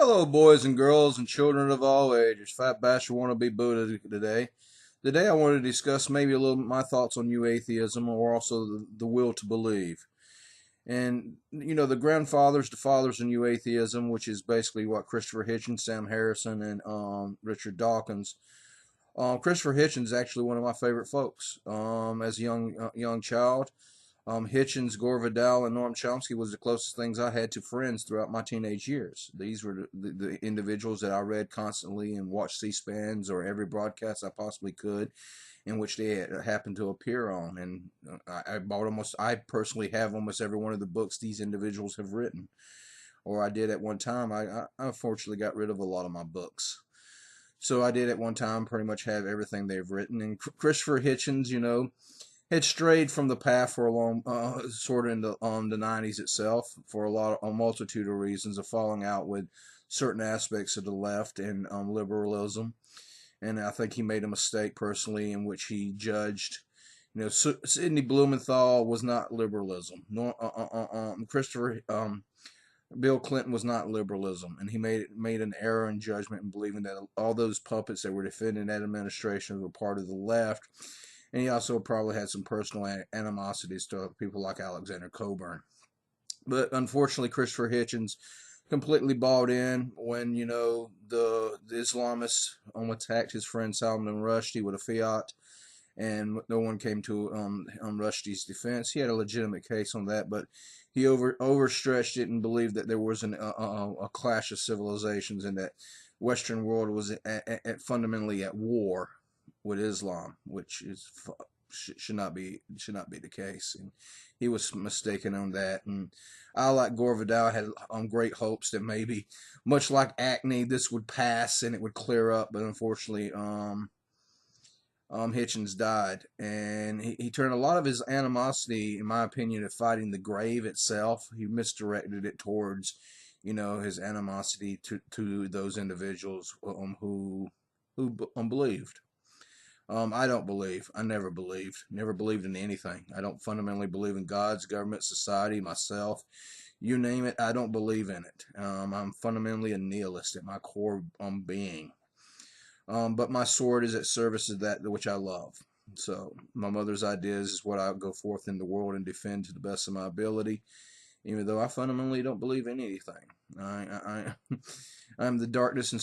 Hello, boys and girls and children of all ages. Fat Bastard wannabe Buddha today. Today, I want to discuss maybe a little my thoughts on new atheism, or also the will to believe. And the grandfathers, the fathers of new atheism, which is basically what Christopher Hitchens, Sam Harrison, and Richard Dawkins. Christopher Hitchens is actually one of my favorite folks. As a young child. Hitchens, Gore Vidal, and Noam Chomsky was the closest things I had to friends throughout my teenage years. These were the individuals that I read constantly and watched C-SPANs or every broadcast I possibly could in which they happened to appear on. And I personally have almost every one of the books these individuals have written. Or I did at one time. I unfortunately got rid of a lot of my books. So I did at one time pretty much have everything they've written. And Christopher Hitchens, had strayed from the path for a long, sort of in the 90s itself, for a multitude of reasons of falling out with certain aspects of the left and liberalism. And I think he made a mistake personally in which he judged, Sidney Blumenthal was not liberalism. No, Bill Clinton was not liberalism, and he made an error in judgment in believing that all those puppets that were defending that administration were part of the left. And he also probably had some personal animosities to people like Alexander Coburn. But unfortunately, Christopher Hitchens completely bought in when, the Islamists attacked his friend Salman Rushdie with a fiat, and no one came to Rushdie's defense. He had a legitimate case on that, but he overstretched it and believed that there was a clash of civilizations and that Western world was fundamentally at war with Islam, which should not be the case. And he was mistaken on that. And I, like Gore Vidal, had great hopes that maybe, much like acne, this would pass and it would clear up. But unfortunately, Hitchens died, and he turned a lot of his animosity, in my opinion, to fighting the grave itself. He misdirected it towards, his animosity to those individuals who believed. I don't believe. I never believed. Never believed in anything. I don't fundamentally believe in God's government, society, myself. You name it, I don't believe in it. I'm fundamentally a nihilist at my core being. But my sword is at service of that which I love. So my mother's ideas is what I go forth in the world and defend to the best of my ability, even though I fundamentally don't believe in anything. I'm the darkness in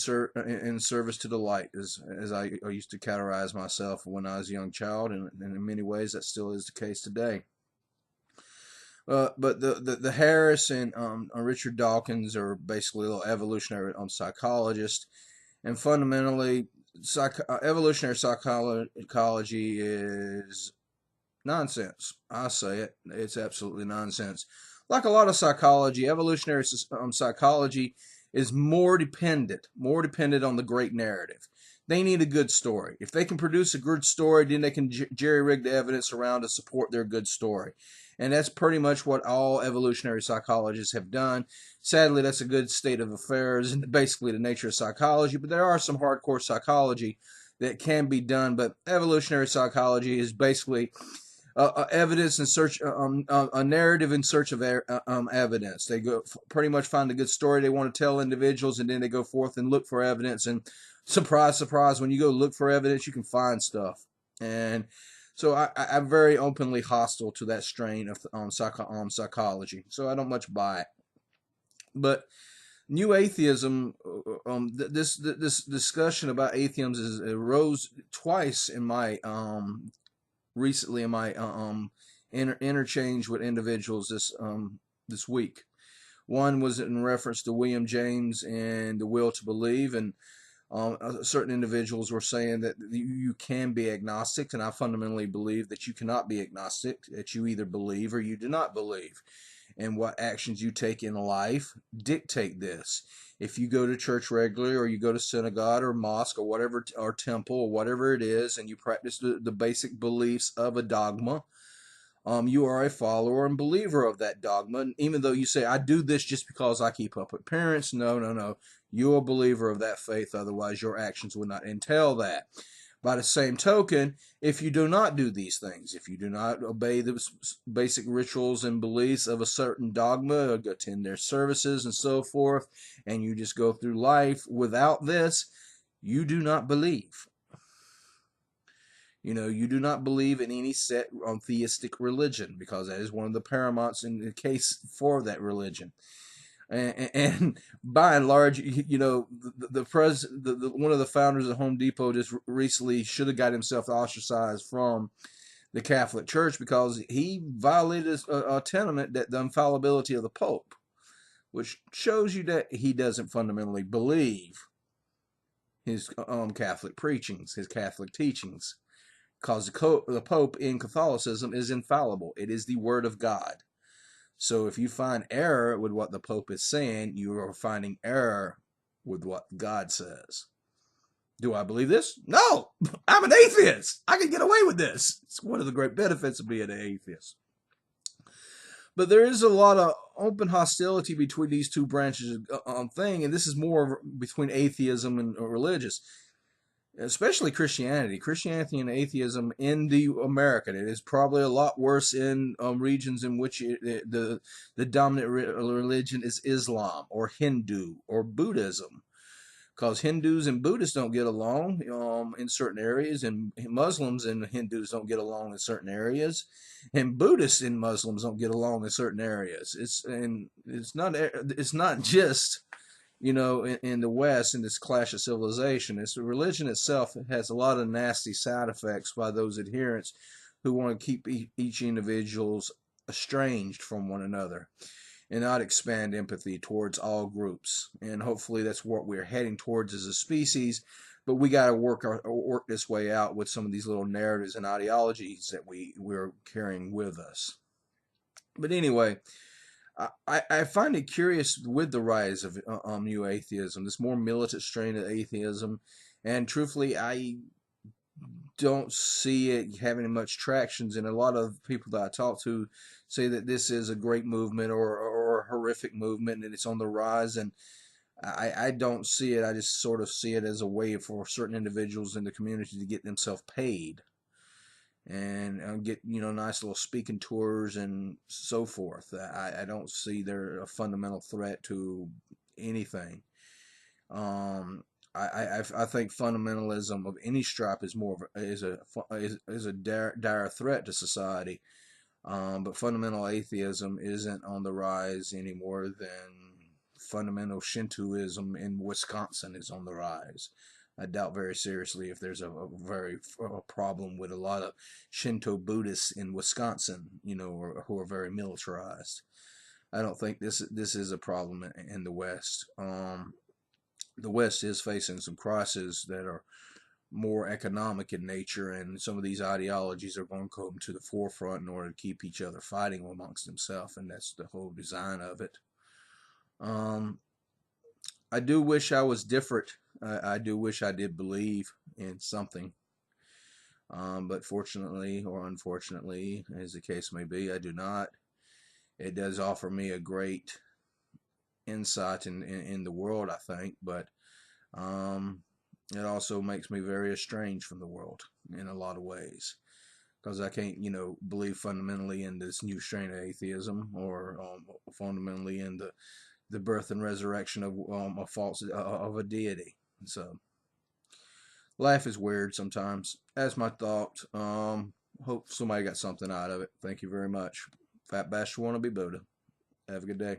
service to the light, as I used to categorize myself when I was a young child, and in many ways that still is the case today. But the Harris and Richard Dawkins are basically little evolutionary psychologists, and fundamentally, evolutionary psychology is nonsense. I say it. It's absolutely nonsense. Like a lot of psychology, evolutionary psychology is more dependent on the great narrative. They need a good story. If they can produce a good story, then they can jerry-rig the evidence around to support their good story. And that's pretty much what all evolutionary psychologists have done. Sadly, that's a good state of affairs and basically the nature of psychology. But there are some hardcore psychology that can be done. But evolutionary psychology is basically evidence in search, a narrative in search of evidence. They go pretty much find a good story they want to tell individuals, and then they go forth and look for evidence. And surprise, surprise, when you go look for evidence, you can find stuff. And so I'm very openly hostile to that strain of psychology. So I don't much buy it. But new atheism, this discussion about atheism arose twice in my recently in my interchange with individuals this week. One was in reference to William James and the will to believe, and certain individuals were saying that you can be agnostic, and I fundamentally believe that you cannot be agnostic, that you either believe or you do not believe. And what actions you take in life dictate this. If you go to church regularly, or you go to synagogue or mosque or whatever, or temple or whatever it is, and you practice the basic beliefs of a dogma, you are a follower and believer of that dogma. And even though you say, I do this just because I keep up with parents, no. You're a believer of that faith, otherwise your actions would not entail that. By the same token, if you do not do these things, if you do not obey the basic rituals and beliefs of a certain dogma, attend their services and so forth, and you just go through life without this, you do not believe. You do not believe in any set theistic religion, because that is one of the paramounts in the case for that religion. And by and large, one of the founders of Home Depot just recently should have got himself ostracized from the Catholic Church because he violated a tenet, that the infallibility of the Pope, which shows you that he doesn't fundamentally believe his Catholic preachings, his Catholic teachings, because the Pope in Catholicism is infallible. It is the Word of God. So if you find error with what the Pope is saying, you are finding error with what God says. Do I believe this? No! I'm an atheist! I can get away with this! It's one of the great benefits of being an atheist. But there is a lot of open hostility between these two branches of thing, and this is more between atheism and religious. Especially Christianity and atheism in the American. It is probably a lot worse in regions in which the dominant religion is Islam or Hindu or Buddhism, because Hindus and Buddhists don't get along in certain areas, and Muslims and Hindus don't get along in certain areas, and Buddhists and Muslims don't get along in certain areas. It's not just in the West, in this clash of civilization. It's the religion itself has a lot of nasty side effects by those adherents who want to keep each individuals estranged from one another and not expand empathy towards all groups. And hopefully that's what we're heading towards as a species. But we got to work this way out with some of these little narratives and ideologies that we're carrying with us. But anyway, I find it curious with the rise of new atheism, this more militant strain of atheism, and truthfully, I don't see it having much traction. And a lot of people that I talk to say that this is a great movement or a horrific movement, and it's on the rise. And I don't see it. I just sort of see it as a way for certain individuals in the community to get themselves paid and get nice little speaking tours and so forth. I don't see they're a fundamental threat to anything. I think fundamentalism of any stripe is a dire threat to society. But fundamental atheism isn't on the rise any more than fundamental Shintoism in Wisconsin is on the rise. I doubt very seriously if there's a problem with a lot of Shinto Buddhists in Wisconsin, who are very militarized. I don't think this is a problem in the West. The West is facing some crises that are more economic in nature, and some of these ideologies are going to come to the forefront in order to keep each other fighting amongst themselves, and that's the whole design of it. I do wish I was different. I do wish I did believe in something. But fortunately or unfortunately, as the case may be, I do not. It does offer me a great insight in the world, I think, but it also makes me very estranged from the world in a lot of ways, because I can't, believe fundamentally in this new strain of atheism, or fundamentally in the birth and resurrection of a deity. So life is weird sometimes. That's my thought. Hope somebody got something out of it. Thank you very much. Fat Bastard Wannabe Buddha. Have a good day.